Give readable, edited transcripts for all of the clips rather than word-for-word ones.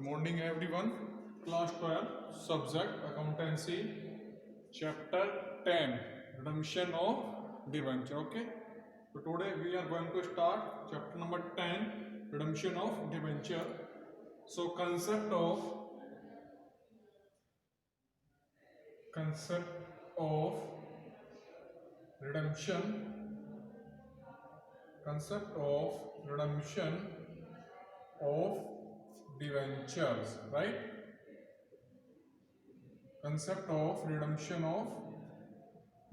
Good morning everyone. Class 12 subject accountancy chapter 10 redemption of debenture. Okay. So today we are going to start chapter number 10 redemption of debenture. So concept of redemption of debentures, right? Concept of redemption of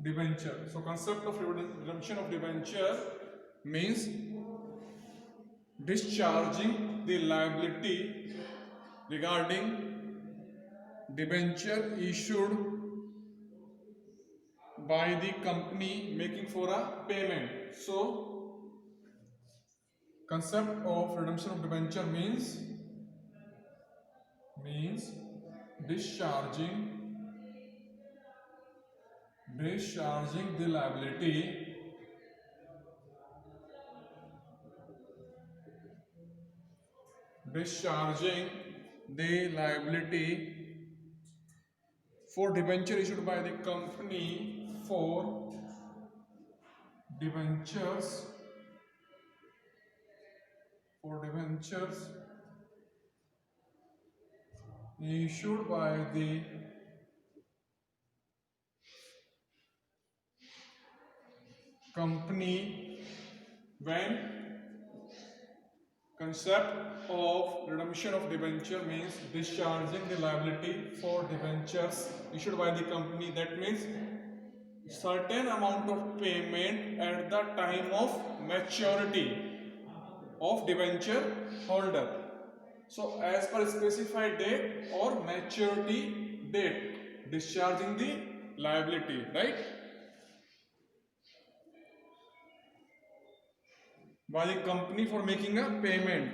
debenture. So concept of redemption of debenture means discharging the liability regarding debenture issued by the company making for a payment. So concept of redemption of debenture means discharging the liability for debenture issued by the company for debentures issued by the company when concept of redemption of debenture means discharging the liability for debentures issued by the company. That means certain amount of payment at the time of maturity of debenture holder. So as per specified date or maturity date, discharging the liability, right? By the company for making a payment.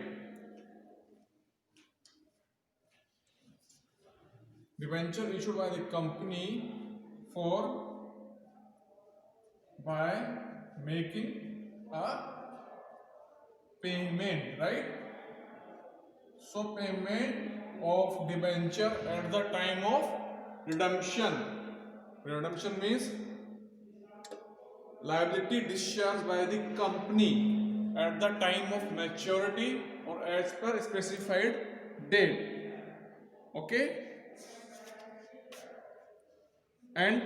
Debenture issued by the company by making a payment, right? So payment of debenture at the time of redemption. Redemption means liability discharged by the company at the time of maturity or as per specified date. Okay? And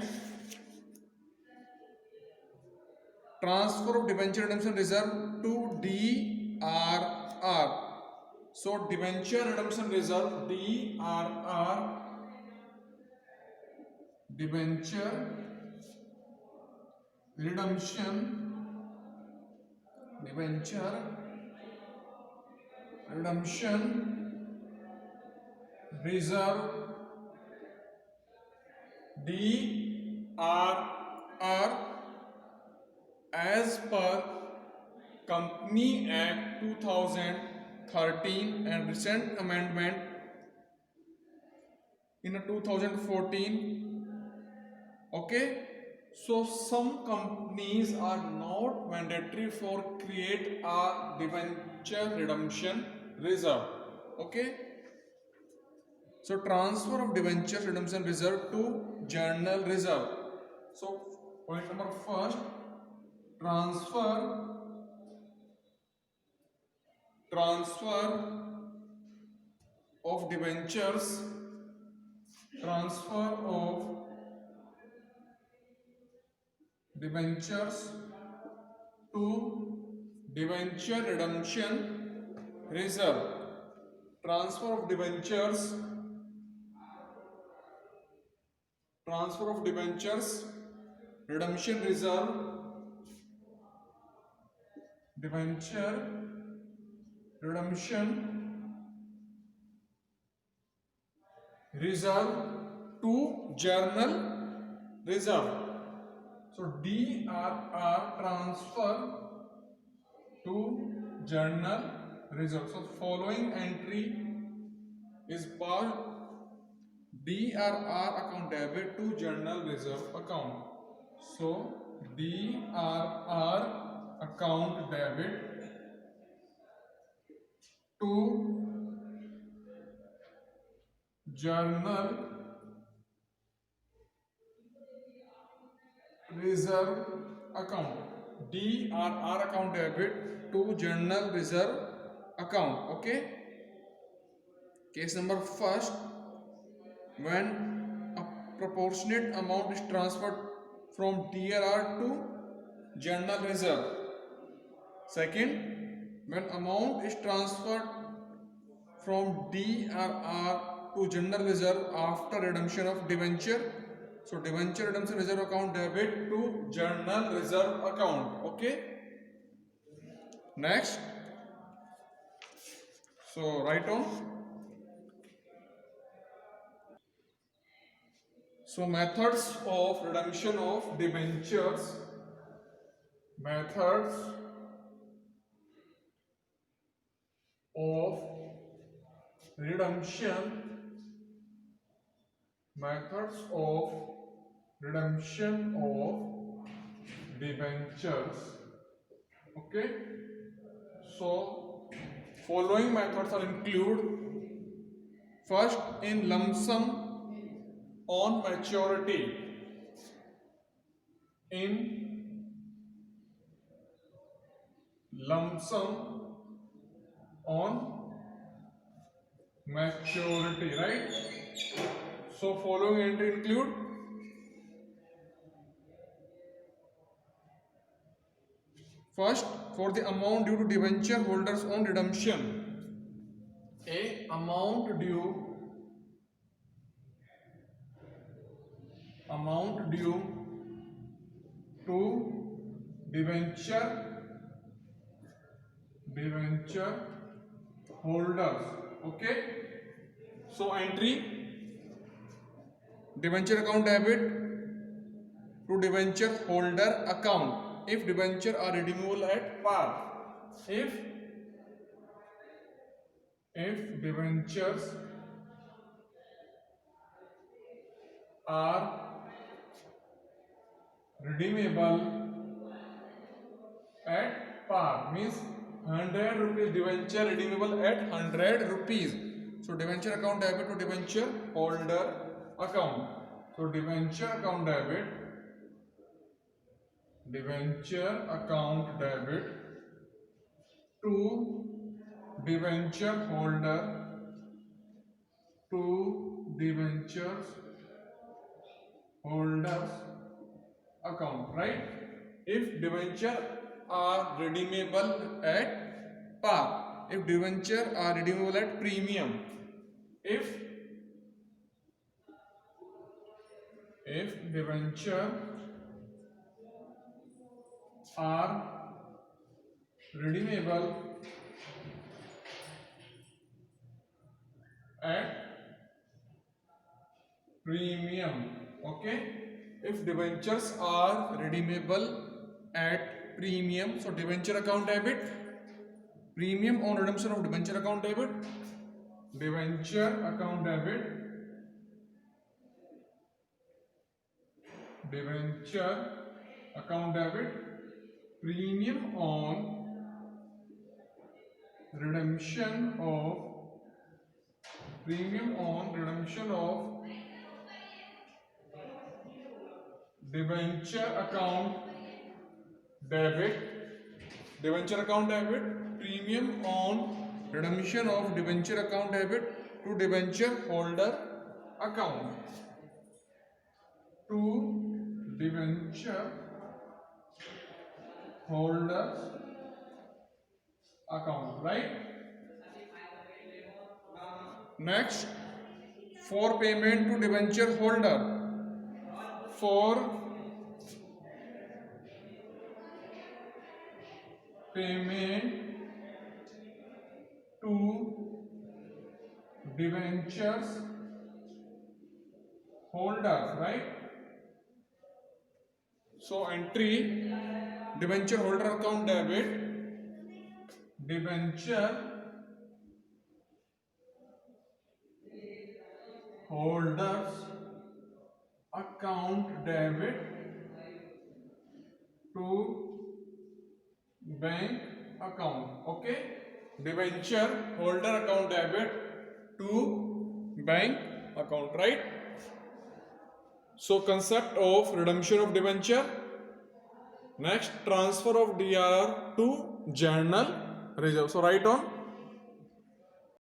transfer of debenture redemption reserve to DRR. So debenture redemption reserve DRR, debenture redemption reserve DRR as per Company Act 2013 and recent amendment in 2014. Okay, so some companies are not mandatory for create a debenture redemption reserve. Okay, so transfer of debenture redemption reserve to journal reserve. So point number first, transfer of debentures to debenture redemption reserve. Transfer of debentures redemption reserve, debenture redemption reserve to journal reserve. So DRR transfer to journal reserve. So following entry is part DRR account debit to journal reserve account. So DRR account debit to journal reserve account, DRR account debit to journal reserve account. Okay. Case number first, when a proportionate amount is transferred from DRR to journal reserve. Second, when amount is transferred from DRR to general reserve after redemption of debenture. So debenture redemption reserve account debit to journal reserve account. Okay. Next. So write on. So methods of redemption of debentures. Methods of redemption. Methods of redemption of debentures. Okay. So following methods are include: first, in lump sum on maturity. In lump sum on maturity, right? So following entry include: first, for the amount due to debenture holders on redemption, a amount due to debenture holders. Okay. So entry: debenture account debit to debenture holder account if debenture are redeemable at par. If debentures are redeemable at par, means 100 rupees debenture redeemable at 100 rupees. So debenture account debit to debenture holder account. So debenture account debit to debenture holder to debentures holders account, right? If debenture are redeemable at par, if debenture are redeemable at premium, if debenture are redeemable at premium. Okay. If debentures are redeemable at premium, so debenture account debit, premium on redemption of debenture account debit, debenture account debit, debenture account debit, premium on redemption of debenture account debit, premium on redemption of debenture account debit to debenture holder account, to debenture holders account, right? Next, for payment to debenture holder, for payment to debentures holders, right? So entry: debenture holder account debit, debenture holders account debit to bank account. Okay. Debenture holder account debit to bank account, right? So concept of redemption of debenture. Next, transfer of DRR to general reserve. So write on